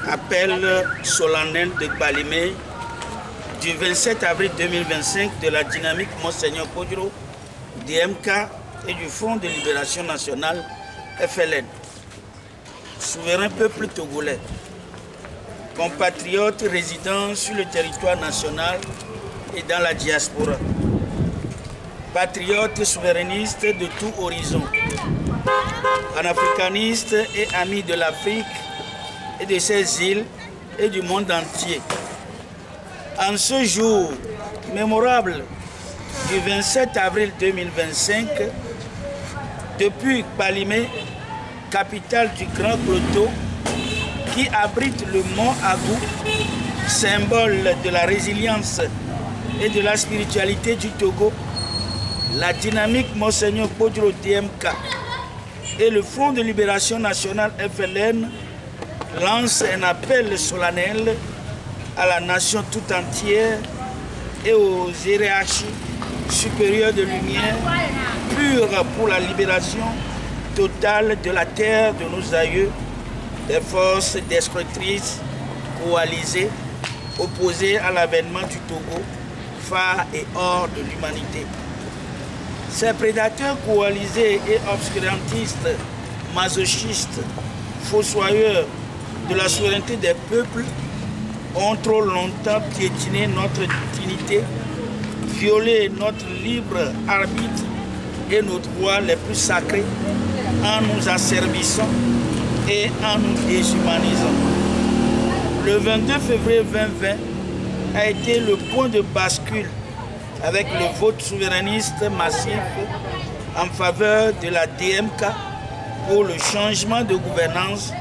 Appel solennel de Balimé du 27 avril 2025 de la dynamique Monseigneur Kodjo, DMK et du Front de Libération Nationale FLN. Souverain peuple togolais, compatriotes résidant sur le territoire national et dans la diaspora, patriotes souverainistes de tout horizon, panafricanistes et amis de l'Afrique et de ses îles et du monde entier. En ce jour mémorable du 27 avril 2025, depuis Balimé, capitale du Grand Plateau, qui abrite le mont Agou, symbole de la résilience et de la spiritualité du Togo, la dynamique Monseigneur Kodjo DMK et le Front de Libération Nationale FLN lancent un appel solennel à la nation tout entière et aux hiérarchies supérieures de lumière pure pour la libération totale de la terre de nos aïeux, des forces destructrices coalisées, opposées à l'avènement du Togo, phare et or de l'humanité. Ces prédateurs coalisés et obscurantistes, masochistes, fossoyeurs de la souveraineté des peuples ont trop longtemps piétiné notre dignité, violé notre libre arbitre et nos droits les plus sacrés en nous asservissant et en nous déshumanisant. Le 22 février 2020 a été le point de bascule avec le vote souverainiste massif en faveur de la DMK pour le changement de gouvernance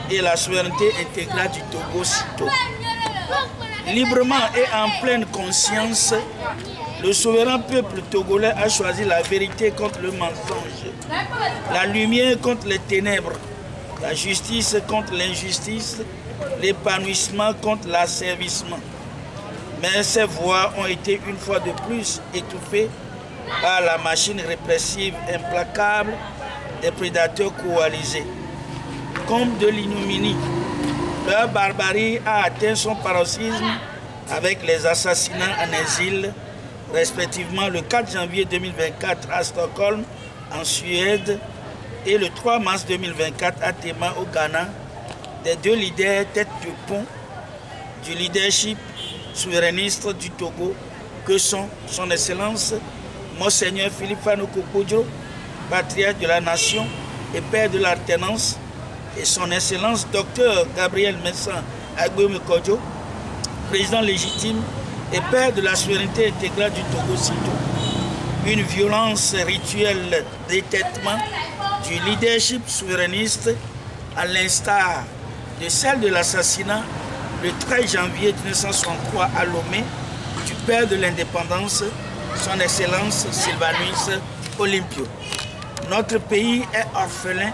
et la souveraineté intégrale du Togo sitôt. Librement et en pleine conscience, le souverain peuple togolais a choisi la vérité contre le mensonge, la lumière contre les ténèbres, la justice contre l'injustice, l'épanouissement contre l'asservissement. Mais ces voix ont été une fois de plus étouffées par la machine répressive implacable des prédateurs coalisés. Comme de l'ignominie, leur barbarie a atteint son paroxysme avec les assassinats en exil, respectivement le 4 janvier 2024 à Stockholm, en Suède, et le 3 mars 2024 à Tema, au Ghana, des deux leaders tête de pont du leadership souverainiste du Togo, que sont son Excellence Monseigneur Philippe Fanoko Kodjo, patriarche de la nation et père de l'alternance, et son Excellence Dr Gabriel Mensah Agbeoumé Kodjo, président légitime et père de la souveraineté intégrale du Togo sitôt. Une violence rituelle d'étêtement du leadership souverainiste, à l'instar de celle de l'assassinat le 13 janvier 1963 à Lomé du père de l'indépendance, son Excellence Sylvanus Olympio. Notre pays est orphelin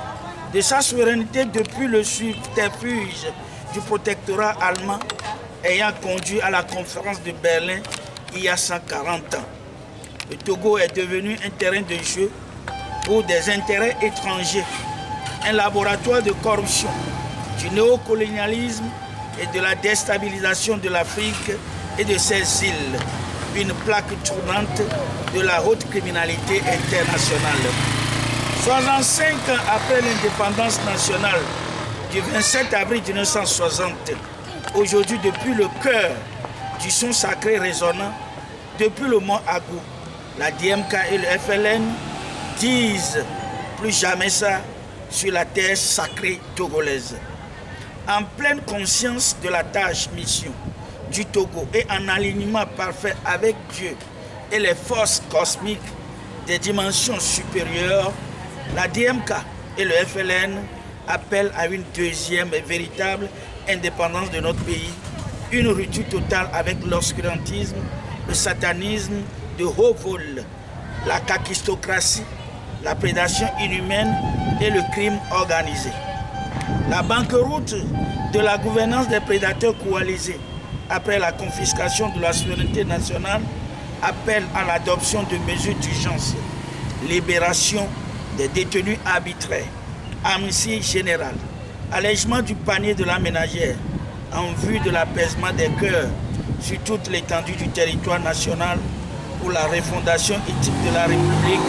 de sa souveraineté depuis le subterfuge du protectorat allemand ayant conduit à la conférence de Berlin il y a 140 ans. Le Togo est devenu un terrain de jeu pour des intérêts étrangers, un laboratoire de corruption, du néocolonialisme et de la déstabilisation de l'Afrique et de ses îles, une plaque tournante de la haute criminalité internationale. 65 ans après l'indépendance nationale du 27 avril 1960, aujourd'hui depuis le cœur du son sacré résonnant, depuis le mont Agou, la DMK et le FLN disent plus jamais ça sur la terre sacrée togolaise. En pleine conscience de la tâche mission du Togo et en alignement parfait avec Dieu et les forces cosmiques des dimensions supérieures, la DMK et le FLN appellent à une deuxième et véritable indépendance de notre pays, une rupture totale avec l'obscurantisme, le satanisme de haut vol, la kakistocratie, la prédation inhumaine et le crime organisé. La banqueroute de la gouvernance des prédateurs coalisés après la confiscation de la souveraineté nationale appelle à l'adoption de mesures d'urgence, libération des détenus arbitraires, amnistie générale, allègement du panier de la ménagère en vue de l'apaisement des cœurs sur toute l'étendue du territoire national pour la refondation éthique de la République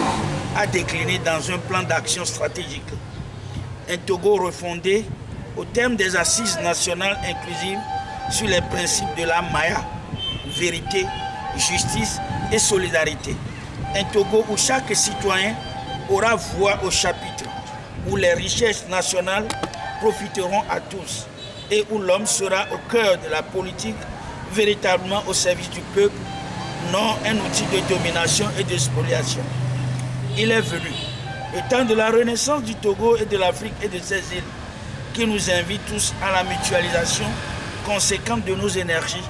à décliner dans un plan d'action stratégique. Un Togo refondé au terme des assises nationales inclusives sur les principes de la Maya, vérité, justice et solidarité. Un Togo où chaque citoyen aura voix au chapitre, où les richesses nationales profiteront à tous et où l'homme sera au cœur de la politique, véritablement au service du peuple, non un outil de domination et de spoliation. Il est venu le temps de la renaissance du Togo et de l'Afrique et de ses îles, qui nous invite tous à la mutualisation conséquente de nos énergies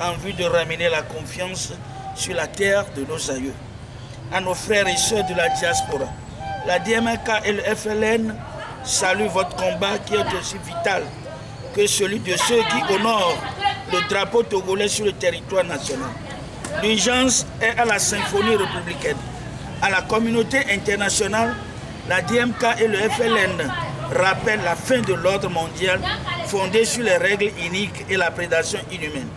en vue de ramener la confiance sur la terre de nos aïeux. À nos frères et sœurs de la diaspora, la DMK et le FLN saluent votre combat qui est aussi vital que celui de ceux qui honorent le drapeau togolais sur le territoire national. L'urgence est à la symphonie républicaine. À la communauté internationale, la DMK et le FLN rappellent la fin de l'ordre mondial fondé sur les règles iniques et la prédation inhumaine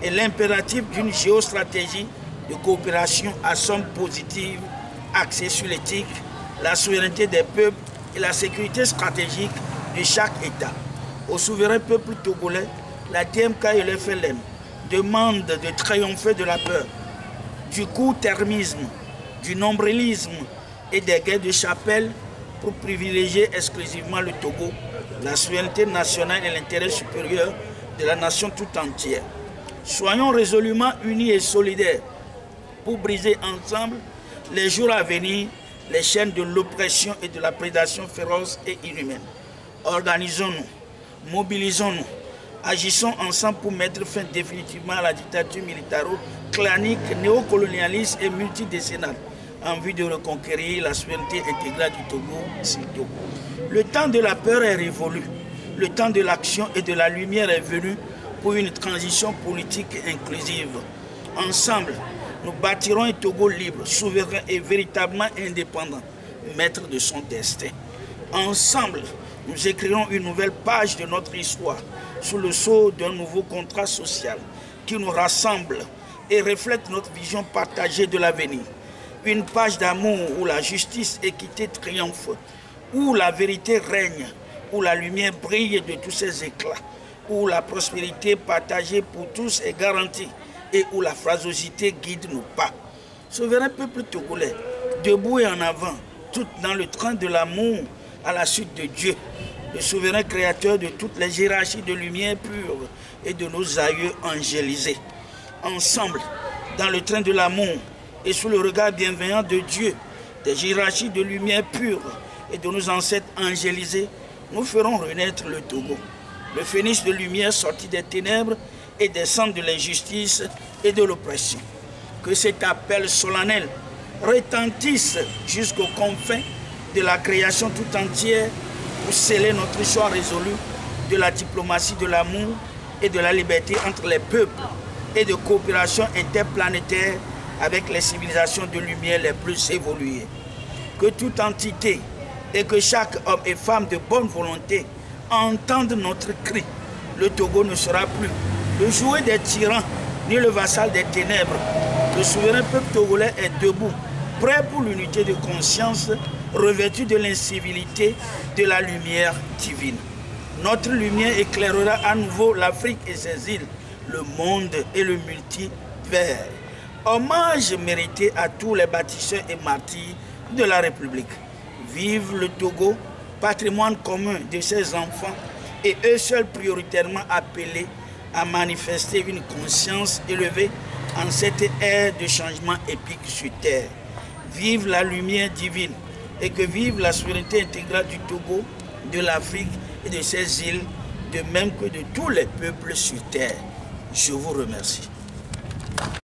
et l'impératif d'une géostratégie de coopération à somme positive axée sur l'éthique, la souveraineté des peuples et la sécurité stratégique de chaque État. Au souverain peuple togolais, la DMK et le FLN demandent de triompher de la peur, du court-termisme, du nombrilisme et des guerres de chapelle pour privilégier exclusivement le Togo, la souveraineté nationale et l'intérêt supérieur de la nation tout entière. Soyons résolument unis et solidaires pour briser ensemble les jours à venir les chaînes de l'oppression et de la prédation féroce et inhumaine. Organisons-nous, mobilisons-nous, agissons ensemble pour mettre fin définitivement à la dictature militaro-clanique, néocolonialiste et multidécennale en vue de reconquérir la souveraineté intégrale du Togo. Le temps de la peur est révolu. Le temps de l'action et de la lumière est venu pour une transition politique inclusive. Ensemble, nous bâtirons un Togo libre, souverain et véritablement indépendant, maître de son destin. Ensemble, nous écrirons une nouvelle page de notre histoire sous le sceau d'un nouveau contrat social qui nous rassemble et reflète notre vision partagée de l'avenir. Une page d'amour où la justice et l'équité triomphent, où la vérité règne, où la lumière brille de tous ses éclats, où la prospérité partagée pour tous est garantie et où la fragilité guide nos pas. Souverain peuple togolais, debout et en avant, tout dans le train de l'amour à la suite de Dieu, le souverain créateur de toutes les hiérarchies de lumière pure et de nos aïeux angélisés. Ensemble, dans le train de l'amour et sous le regard bienveillant de Dieu, des hiérarchies de lumière pure et de nos ancêtres angélisés, nous ferons renaître le Togo, le phénix de lumière sorti des ténèbres et des cendres de l'injustice et de l'oppression. Que cet appel solennel retentisse jusqu'aux confins de la création tout entière pour sceller notre choix résolu de la diplomatie de l'amour et de la liberté entre les peuples et de coopération interplanétaire avec les civilisations de lumière les plus évoluées. Que toute entité et que chaque homme et femme de bonne volonté entendent notre cri. Le Togo ne sera plus le jouet des tyrans ni le vassal des ténèbres. Le souverain peuple togolais est debout, prêt pour l'unité de conscience, revêtu de l'incivilité de la lumière divine. Notre lumière éclairera à nouveau l'Afrique et ses îles, le monde et le multivers. Hommage mérité à tous les bâtisseurs et martyrs de la République. Vive le Togo, patrimoine commun de ses enfants et eux seuls prioritairement appelés à manifester une conscience élevée en cette ère de changement épique sur terre. Vive la lumière divine et que vive la souveraineté intégrale du Togo, de l'Afrique et de ses îles, de même que de tous les peuples sur terre. Je vous remercie.